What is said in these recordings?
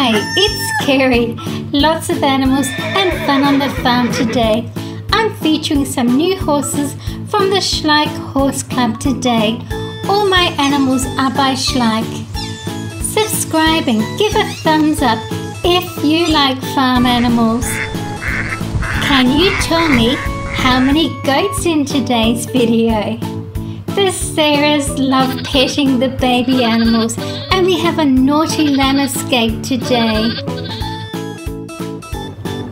Hi, it's Kerry. Lots of animals and fun on the farm today. I'm featuring some new horses from the Schleich Horse Club today. All my animals are by Schleich. Subscribe and give a thumbs up if you like farm animals. Can you tell me how many goats in today's video? The Sarahs love petting the baby animals and we have a naughty lamb escape today.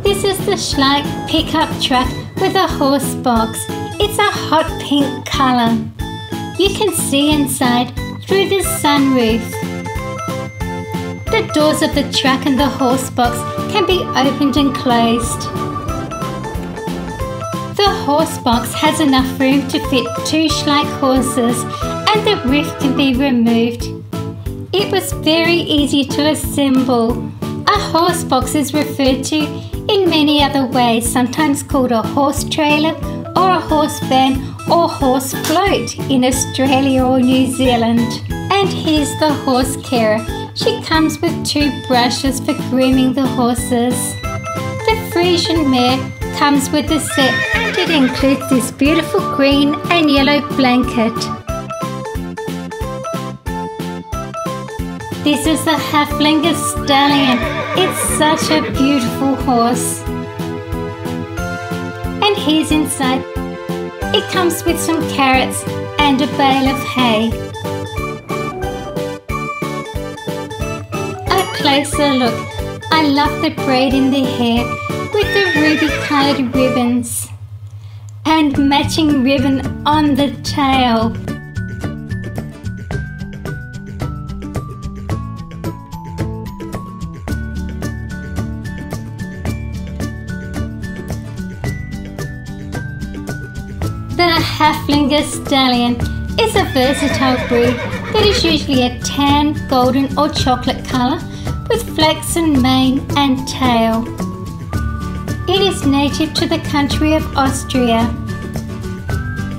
This is the Schleich pickup truck with a horse box. It's a hot pink colour. You can see inside through the sunroof. The doors of the truck and the horse box can be opened and closed. The horse box has enough room to fit 2 Schleich horses and the roof can be removed. It was very easy to assemble. A horse box is referred to in many other ways, sometimes called a horse trailer or a horse van or horse float in Australia or New Zealand. And here's the horse carer. She comes with 2 brushes for grooming the horses. The Frisian mare comes with a set and it includes this beautiful green and yellow blanket. This is the Haflinger Stallion. It's such a beautiful horse. And here's inside. It comes with some carrots and a bale of hay. A closer look. I love the braid in the hair with the ruby coloured ribbons and matching ribbon on the tail. The Haflinger Stallion is a versatile breed that is usually a tan, golden or chocolate colour with flaxen mane and tail. It is native to the country of Austria.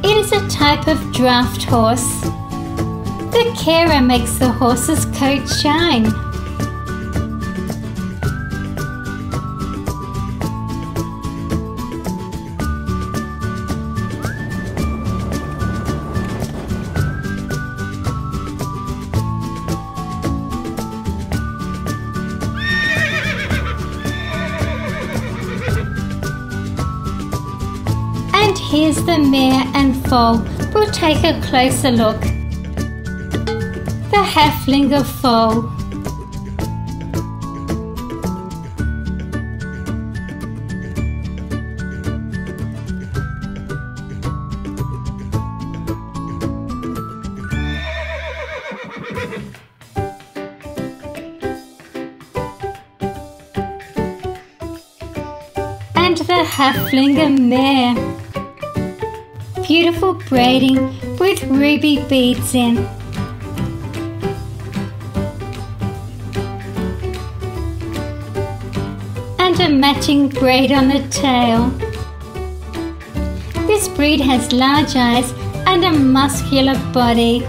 It is a type of draft horse. The carer makes the horse's coat shine. And here's the mare and foal. We'll take a closer look. The Haflinger foal. And the Haflinger mare. Beautiful braiding with ruby beads in. And a matching braid on the tail. This breed has large eyes and a muscular body.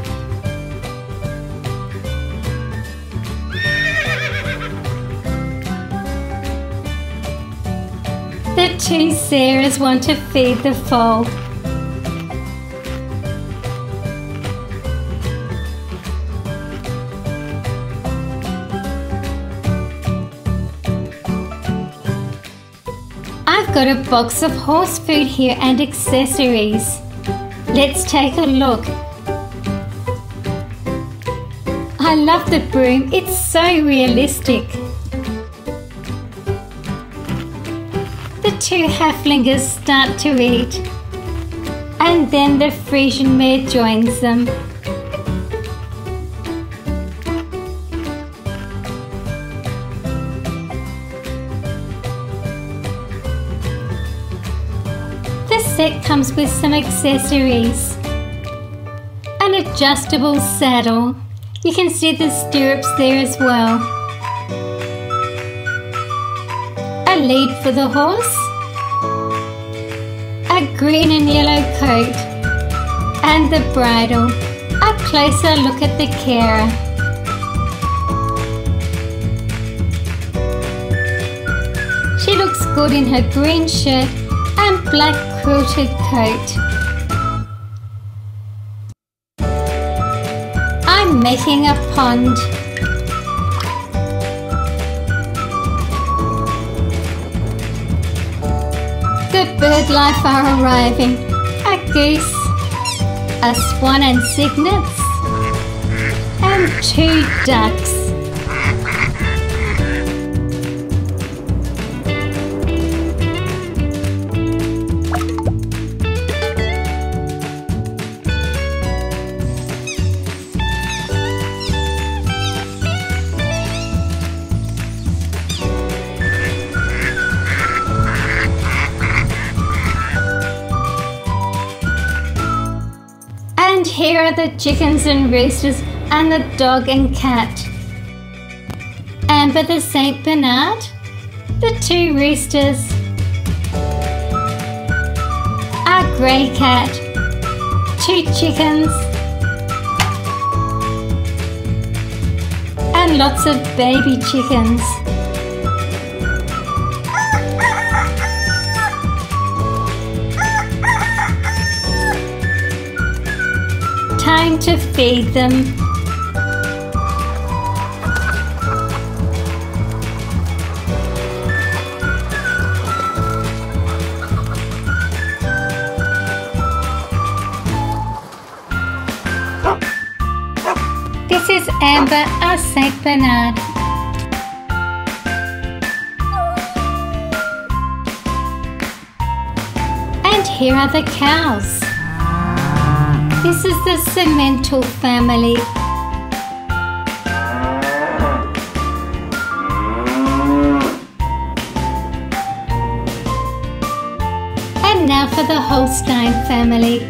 The 2 Sarahs want to feed the foal. I've got a box of horse food here and accessories. Let's take a look. I love the broom, it's so realistic. The 2 Haflingers start to eat and then the Frisian mare joins them. The set comes with some accessories. An adjustable saddle. You can see the stirrups there as well. A lead for the horse. A green and yellow coat. And the bridle. A closer look at the carer. good in her green shirt and black quilted coat. I'm making a pond. The bird life are arriving. A goose, a swan and cygnets, and 2 ducks. And here are the chickens and roosters and the dog and cat. Amber the Saint Bernard, the 2 roosters, a grey cat, 2 chickens, and lots of baby chickens. Time to feed them. This is Amber, our Saint Bernard. And here are the cows. This is the Cemental family. And now for the Holstein family.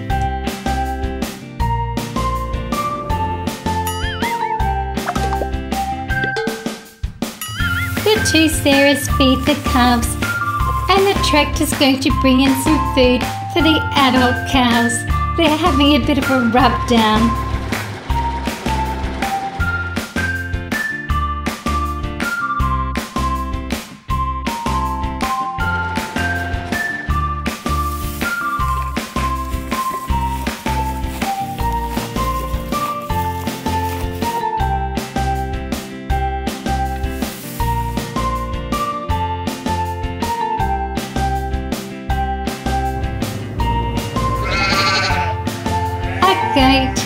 The 2 Sarahs feed the calves, and the tractor's going to bring in some food for the adult cows. They're having a bit of a rub down. Goat,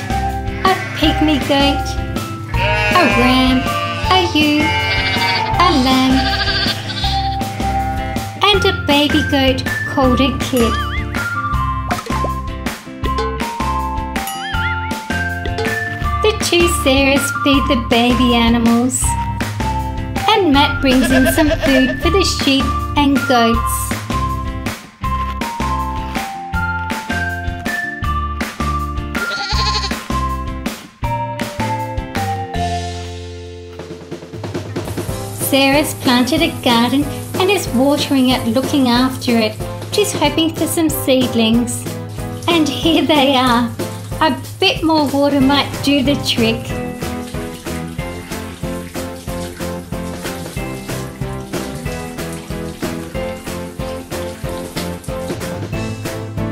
a pygmy goat, a ram, a ewe, a lamb, and a baby goat called a kid. The 2 Sarahs feed the baby animals, and Matt brings in some food for the sheep and goats. Sarah's planted a garden and is watering it, looking after it. She's hoping for some seedlings. And here they are. A bit more water might do the trick.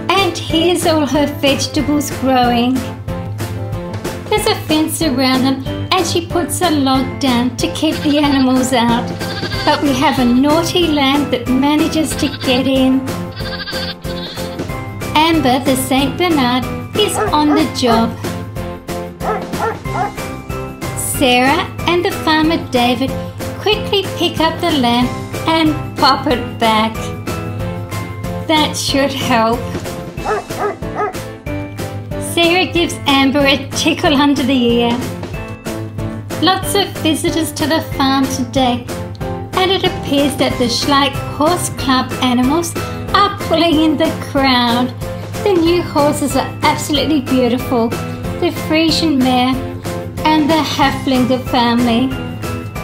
And here's all her vegetables growing. There's a fence around them, and she puts a log down to keep the animals out. But we have a naughty lamb that manages to get in. Amber, the Saint Bernard, is on the job. Sarah and the farmer David quickly pick up the lamb and pop it back. That should help. Sarah gives Amber a tickle under the ear. Lots of visitors to the farm today, and it appears that the Schleich Horse Club animals are pulling in the crowd. The new horses are absolutely beautiful. The Friesian mare and the Haflinger family.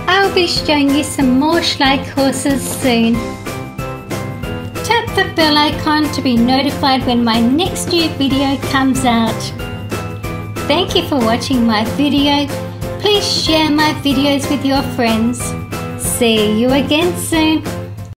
I'll be showing you some more Schleich horses soon. Tap the bell icon to be notified when my next new video comes out. Thank you for watching my video. Please share my videos with your friends. See you again soon.